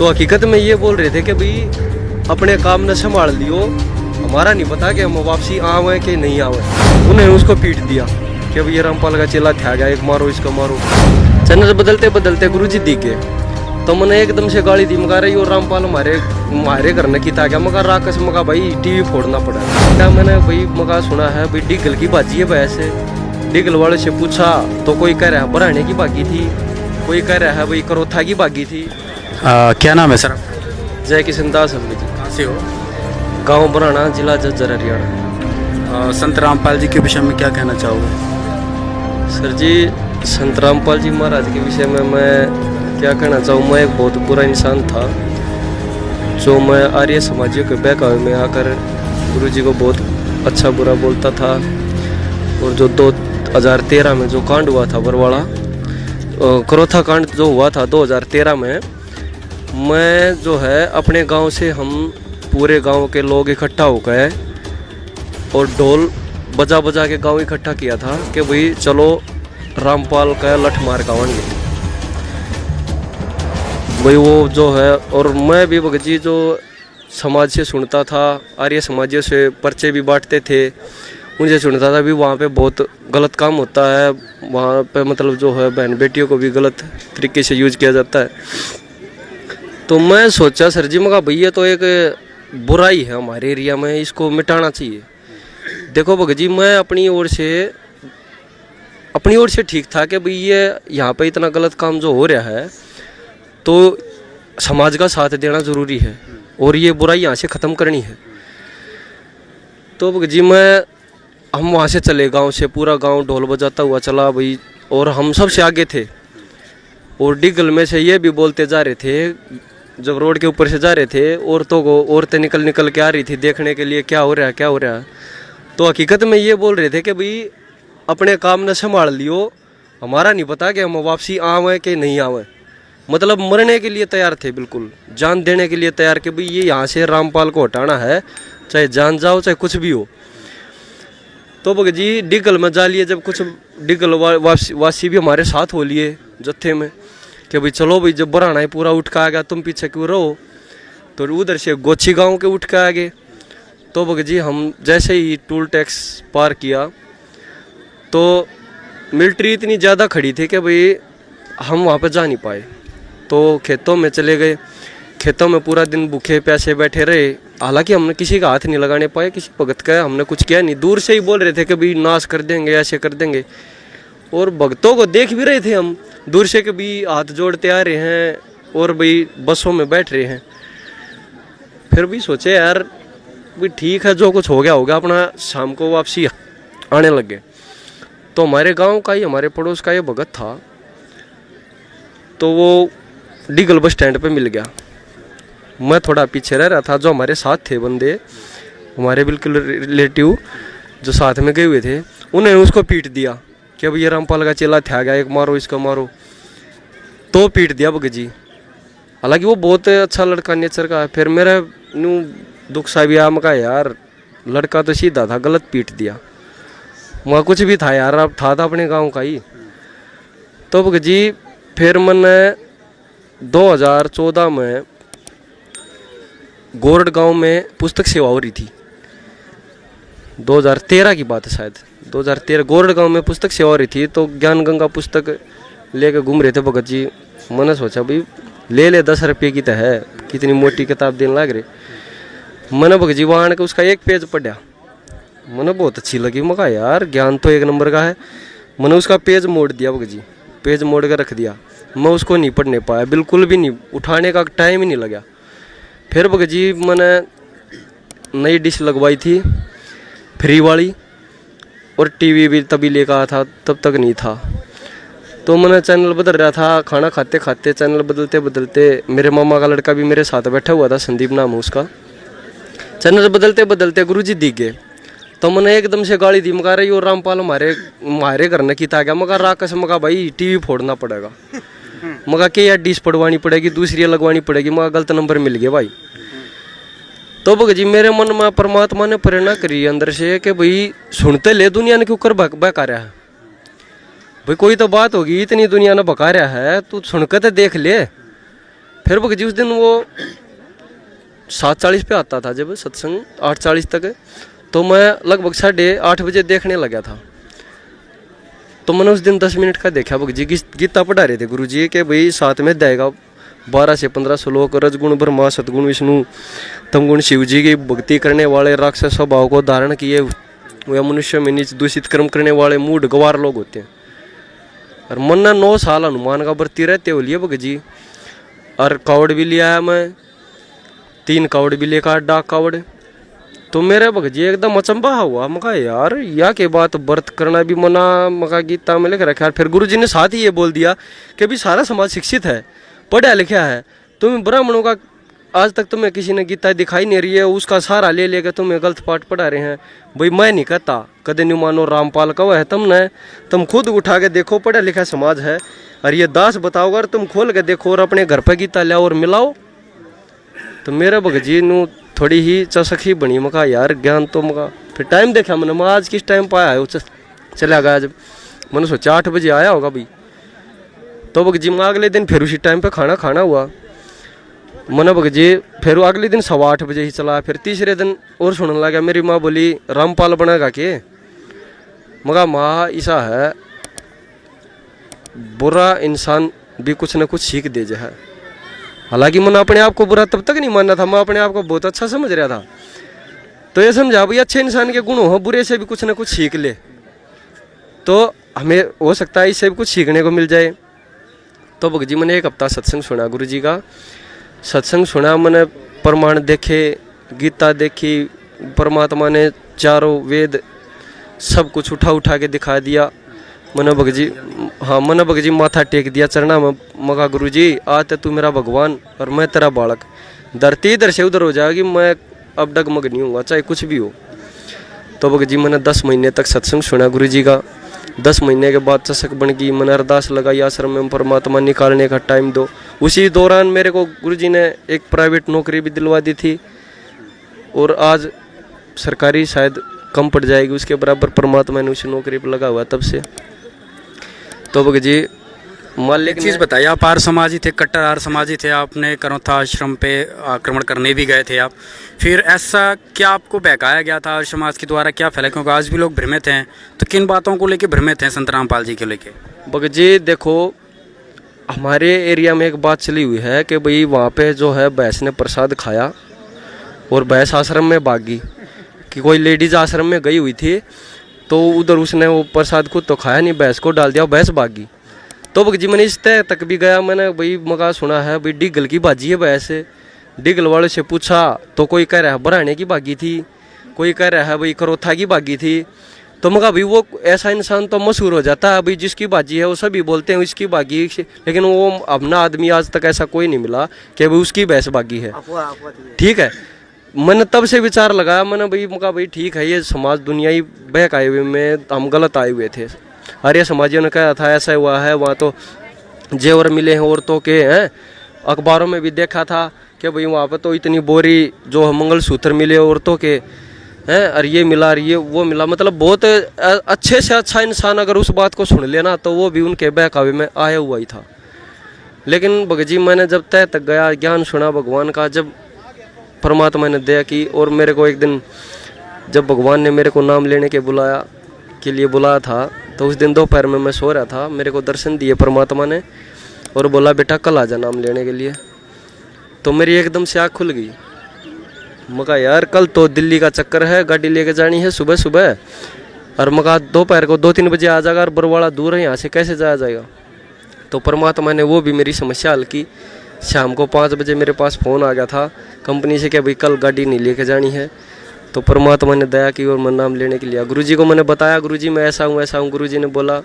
तो हकीकत में ये बोल रहे थे कि भाई अपने काम ने संभाल लियो, हमारा नहीं पता कि हम वापसी आवे कि नहीं आवे। उन्हें उसको पीट दिया कि भाई ये रामपाल का चेला था गया, एक मारो इसको मारो। चैनल बदलते बदलते गुरुजी दिखे तो मैंने एकदम से गाली दी। मगा रही और रामपाल हमारे घर ने किता गया। मगा राकस मगा भाई टीवी फोड़ना पड़ा। क्या मैंने भाई मगा सुना है भाई डिगल की बाजी है। वैसे डिगल वाले से पूछा तो कोई कह रहा है बराने की बागी थी, कोई कह रहा है भाई करोथा की बागी थी। क्या नाम है सर? जय किशन दास अम्बी जी। कहाँ से हो? गाँव बराना, जिला झज्जर, हरियाणा। संत रामपाल जी के विषय में क्या कहना चाहोगे? सर जी, संत रामपाल जी महाराज के विषय में मैं क्या कहना चाहूँ। मैं एक बहुत बुरा इंसान था जो मैं आर्य समाजियों के बहकावे में आकर गुरु जी को बहुत अच्छा बुरा बोलता था। और जो 2013 में जो कांड हुआ था बरवाड़ा, करोथा कांड जो हुआ था 2013 में, मैं जो है अपने गांव से हम पूरे गांव के लोग इकट्ठा हो गए और ढोल बजा बजा के गांव इकट्ठा किया था कि भाई चलो रामपाल का लठ मार गावेंगे भाई वो जो है। और मैं भी भगत जी जो समाज से सुनता था, आर्य समाजियों से पर्चे भी बांटते थे, उनसे सुनता था भी वहाँ पे बहुत गलत काम होता है, वहाँ पे मतलब जो है बहन बेटियों को भी गलत तरीके से यूज किया जाता है। तो मैं सोचा सर जी मगा भैया तो एक बुराई है हमारे एरिया में, इसको मिटाना चाहिए। देखो भगत जी मैं अपनी ओर से ठीक था कि भाई ये यहाँ पे इतना गलत काम जो हो रहा है तो समाज का साथ देना ज़रूरी है और ये बुराई यहाँ से ख़त्म करनी है। तो भगत जी हम वहाँ से चले, गांव से पूरा गांव ढोल बजाता हुआ चला भाई, और हम सबसे आगे थे। और डिगल में से ये भी बोलते जा रहे थे, जब रोड के ऊपर से जा रहे थे औरतें निकल के आ रही थी देखने के लिए क्या हो रहा है क्या हो रहा है। तो हकीकत में ये बोल रहे थे कि भाई अपने काम ने संभाल लियो, हमारा नहीं पता कि हम वापसी आवे कि नहीं आवे। मतलब मरने के लिए तैयार थे, बिल्कुल जान देने के लिए तैयार कि भाई ये यहाँ से रामपाल को हटाना है, चाहे जान जाओ चाहे कुछ भी हो। तो भगत जी डिगल में जा लिए, जब कुछ डिगल वासी भी हमारे साथ हो लिए जत्थे में कि भाई चलो भाई जब बराना ही पूरा उठ के आ गया तुम पीछे क्यों रहो। तो उधर से गोची गांव के उठ के आ गए। तो भगत जी हम जैसे ही टोल टैक्स पार किया तो मिलिट्री इतनी ज़्यादा खड़ी थी कि भाई हम वहाँ पर जा नहीं पाए। तो खेतों में चले गए, खेतों में पूरा दिन भूखे प्यासे बैठे रहे। हालांकि हमने किसी का हाथ नहीं लगाने पाए, किसी भगत का हमने कुछ किया नहीं। दूर से ही बोल रहे थे कि भाई नाश कर देंगे, ऐसे कर देंगे। और भक्तों को देख भी रहे थे हम दूर से कि भाई हाथ जोड़ते आ रहे हैं और भाई बसों में बैठ रहे हैं। फिर भी सोचे यार भाई ठीक है, जो कुछ हो गया होगा, अपना शाम को वापसी आने लगे। तो हमारे गांव का ही, हमारे पड़ोस का ये भगत था, तो वो डिगल बस स्टैंड पे मिल गया। मैं थोड़ा पीछे रह रहा था। जो हमारे साथ थे बंदे, हमारे बिल्कुल रिलेटिव जो साथ में गए हुए थे, उन्होंने उसको पीट दिया कि अब ये रामपाल का चेला था गया, एक मारो इसको मारो। तो पीट दिया भगत जी। हालांकि वो बहुत अच्छा लड़का नेचर का है। फिर मेरा नू दुख सा भी आया, मैं कहा यार लड़का तो सीधा था, गलत पीट दिया। वहाँ कुछ भी था यार, अब था अपने गाँव का ही। तो भगत जी फिर मैंने 2014 में गोरड गांव में पुस्तक सेवा हो रही थी। 2013 की बात है शायद, 2013 गोरड गांव में पुस्तक सेवा हो रही थी। तो ज्ञान गंगा पुस्तक लेके घूम रहे थे भगत जी। मैंने सोचा भाई ले 10 रुपये की तो है, कितनी मोटी किताब देने लग रहे। मैंने भगत जी वहाँ आने के उसका एक पेज पढ़ा, मैंने बहुत अच्छी लगी। मैं कहा यार ज्ञान तो एक नंबर का है। मैंने उसका पेज मोड़ दिया भगत जी, पेज मोड़ कर रख दिया। मैं उसको नहीं पढ़ने पाया, बिल्कुल भी नहीं, उठाने का टाइम ही नहीं लगा। फिर भगत जी मैंने नई डिश लगवाई थी फ्री वाली, और टीवी भी तभी लेकर आया था, तब तक नहीं था। तो मैंने चैनल बदल रहा था, खाना खाते खाते चैनल बदलते बदलते मेरे मामा का लड़का भी मेरे साथ बैठा हुआ था, संदीप नाम है उसका। चैनल बदलते बदलते गुरुजी दिख गए। तो मैंने एकदम से गाली दी। मगा रही और रामपाल हमारे घर ने किता गया। मगा राकस मगा भाई टीवी फोड़ना पड़ेगा। मगा के यार डिश पड़वानी पड़ेगी, दूसरी लगवानी पड़ेगी। मगा गलत नंबर मिल गया भाई। तो भगत जी मेरे मन में परमात्मा ने प्रेरणा करी अंदर से कि भाई सुनते ले, दुनिया ने क्यों कर बहका रहा है भाई, कोई तो बात होगी, इतनी दुनिया ने बका रहा है, तू सुनकर तो देख ले। फिर भगत जी उस दिन वो 7:40 पे आता था जब सत्संग, 8:40 तक, तो मैं लगभग 8:30 बजे देखने लगा था। तो मैंने उस दिन 10 मिनट का देखा। भगत जी गीता पढ़ा रहे थे गुरु जी के भाई 7 में देगा 12 से 15 श्लोक, रजगुण ब्रह्मा सतगुण विष्णु तमगुण शिव जी की भक्ति करने वाले राक्षस स्वभाव को धारण किए वे मनुष्य में नीच दूषित कर्म करने वाले मूढ़ गवार लोग होते हैं। और मन 9 साल हनुमान का बरती रहते हो लिए भगत जी। और कावड़ भी लिया है मैं, 3 कावड़ भी लेकर, डाक कावड़। तो मेरे भगत जी एकदम अचंबा हुआ। मैं कहा यार या के बात व्रत करना भी मना, मका गीता में लिख रखा है। फिर गुरु जी ने साथ ही ये बोल दिया कि भी सारा समाज शिक्षित है, पढ़ा लिखा है, तुम्हें ब्राह्मणों का आज तक तुम्हें किसी ने गीता दिखाई नहीं रही है, उसका सहारा ले लेकर तुम्हें गलत पाठ पढ़ा रहे हैं। भाई मैं नहीं कहता, कदे नहीं मानो रामपाल का है तुमने, तुम खुद उठा के देखो, पढ़ा लिखा समाज है। और ये दास बताओगे और तुम खोल के देखो और अपने घर पर गीता लाओ और मिलाओ। तो मेरे भगत जी ने थोड़ी ही चसक ही बनी। मका यार ज्ञान तो मका फिर टाइम देखा मैंने, मैं आज किस टाइम पर आया है, चला गया। जब मैंने सोचा 8 बजे आया होगा भाई, तो भगत जी मैं अगले दिन फिर उसी टाइम पे खाना हुआ। मैंने भगत जी फिर अगले दिन 8:15 बजे ही चला। फिर तीसरे दिन और सुनने लगा। मेरी माँ बोली रामपाल बनेगा के? मगा माँ ऐसा है, बुरा इंसान भी कुछ न कुछ सीख दे जो है। हालांकि मैंने अपने आप को बुरा तब तक नहीं मानना था, मैं अपने आप को बहुत अच्छा समझ रहा था। तो ये समझा भाई अच्छे इंसान के गुण हो, बुरे से भी कुछ न कुछ सीख ले, तो हमें हो सकता है इससे भी कुछ सीखने को मिल जाए। तो भगत जी मैंने 1 हफ्ता सत्संग सुना, गुरु जी का सत्संग सुना। मैंने प्रमाण देखे, गीता देखी, परमात्मा ने चारों वेद सब कुछ उठा के दिखा दिया। मैंने भगत जी, हाँ मैंने भगत जी माथा टेक दिया चरना में। मगा गुरु जी आज तो तू मेरा भगवान और मैं तेरा बालक, धरती इधर से उधर हो जाएगी, मैं अब डगमग नहीं हूँगा चाहे कुछ भी हो। तो भगत जी मैंने 10 महीने तक सत्संग सुना गुरु जी का। 10 महीने के बाद चसक बन गई। मैंने अरदास लगाई आश्रम में परमात्मा निकालने का टाइम दो। उसी दौरान मेरे को गुरु जी ने एक प्राइवेट नौकरी भी दिलवा दी थी, और आज सरकारी शायद कम पड़ जाएगी उसके बराबर, परमात्मा ने उसी नौकरी पर लगा हुआ तब से। तो भगत जी मालिक चीज़ बताइए, आप आर्य समाजी थे, कट्टर आर्य समाजी थे, आपने करौथा आश्रम पे आक्रमण करने भी गए थे आप, फिर ऐसा क्या आपको बहकाया गया था आर्य समाज के द्वारा, क्या फैला? क्योंकि आज भी लोग भ्रमित हैं, तो किन बातों को लेकर भ्रमित हैं संत रामपाल जी के लेके? भगत जी देखो, हमारे एरिया में एक बात चली हुई है कि भाई वहाँ पे जो है भैंस ने प्रसाद खाया और भैंस आश्रम में भागी, कि कोई लेडीज आश्रम में गई हुई थी, तो उधर उसने वो प्रसाद खुद तो खाया नहीं, भैंस को डाल दिया, भैंस भागी। तो भगत जी मैंने इस तय तक भी गया, मैंने भाई मगा सुना है भाई डिगल की भाजी है भैंस। डिगल वाले से पूछा तो कोई कह रहा है बराने की भागी थी, कोई कह रहा है भाई करौथा की भागी थी। तो मगा भाई वो ऐसा इंसान तो मशहूर हो जाता है, भाई जिसकी भाजी है वो सभी बोलते हैं इसकी भागी, लेकिन वो अपना आदमी आज तक ऐसा कोई नहीं मिला कि भाई उसकी भैंस भागी है। ठीक है, मैंने तब से विचार लगाया, मैंने भाई मगा भाई ठीक है, ये समाज दुनिया ही बहक आए हुए में हम गलत आए हुए थे। आर्य समाजियों ने कहा था ऐसा हुआ है, वहाँ तो जेवर मिले हैं औरतों के, हैं अखबारों में भी देखा था कि भाई वहाँ पर तो इतनी बोरी जो मंगलसूत्र मिले औरतों के हैं, और ये मिला और ये वो मिला। मतलब बहुत अच्छे से अच्छा इंसान अगर उस बात को सुन लेना तो वो भी उनके बहकावे में आया हुआ ही था। लेकिन भगत जी मैंने जब तय तक गया, ज्ञान सुना भगवान का, जब परमात्मा ने दया की, और मेरे को एक दिन जब भगवान ने मेरे को नाम लेने के लिए बुलाया था, तो उस दिन दोपहर में मैं सो रहा था, मेरे को दर्शन दिए परमात्मा ने और बोला बेटा कल आ जा नाम लेने के लिए। तो मेरी एकदम से आँख खुल गई। मका यार कल तो दिल्ली का चक्कर है, गाड़ी लेके जानी है सुबह सुबह, और मका दोपहर को 2-3 बजे आ जाएगा और बरवाड़ा दूर है यहाँ से, कैसे जाया जाएगा? तो परमात्मा ने वो भी मेरी समस्या हल की। शाम को 5 बजे मेरे पास फ़ोन आ गया था कंपनी से कि भाई कल गाड़ी नहीं लेके जानी है। तो परमात्मा ने दया की और मैं नाम लेने के लिए गुरुजी को मैंने बताया, गुरुजी मैं ऐसा हूँ। गुरुजी ने बोला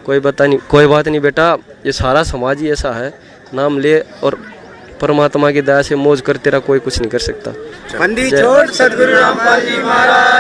कोई बात नहीं बेटा, ये सारा समाज ही ऐसा है, नाम ले और परमात्मा की दया से मौज कर, तेरा कोई कुछ नहीं कर सकता। बंदी छोड़ सद्गुरु रामपाल जी महाराज।